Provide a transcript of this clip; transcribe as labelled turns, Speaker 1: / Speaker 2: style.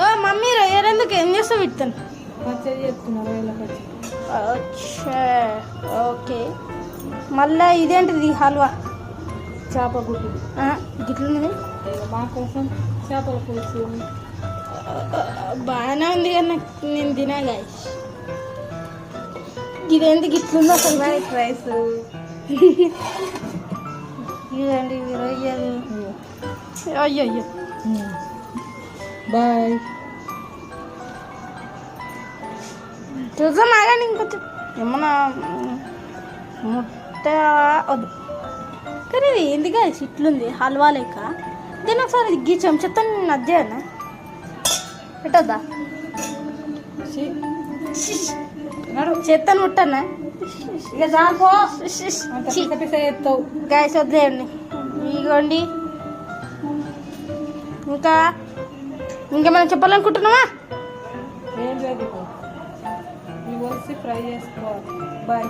Speaker 1: ఓ mummy రొయ్యరెందుకు ఏం చేస్తావు ఇస్తాను
Speaker 2: పచ్చడి చెప్తున్నా రొయ్యల పచ్చడి.
Speaker 1: అచ్చా ఓకే. మళ్ళా ఇదేంటిది హల్వా
Speaker 2: చేప గుడ్డు
Speaker 1: గిట్లున్నది
Speaker 2: మా కోసం చేపల పులుసు.
Speaker 1: బాగానే ఉంది కానీ నేను తినా గాయస్. ఇదేంటి గిట్లుంది అసలు
Speaker 2: వైట్ రైస్.
Speaker 1: ఇదండి ఇవి రొయ్యలు. అయ్యో అయ్యో
Speaker 2: బాయ్.
Speaker 1: చూద్దాం ఆగండి ఇంకొంచెం ఏమన్నా ముట్ట వద్దు. కానీ ఇది ఏంది గాయస్ ఇట్లుంది హల్వా లేక. దీని ఒకసారి గీ చెంచతో నద్దేనా పెట్టొద్దా? చేత్తను ముట్టనా
Speaker 2: ఇక చాపో పిస పిస చేస్తావు.
Speaker 1: గాయస్ వద్దేయండి. ఇగోండి ఇంకా ఇంకేమైనా చెప్పాలనుకుంటున్నావా?
Speaker 2: ఏం లేదు, ఇవి వచ్చి ఫ్రై చేసుకోవాలి. బాయ్.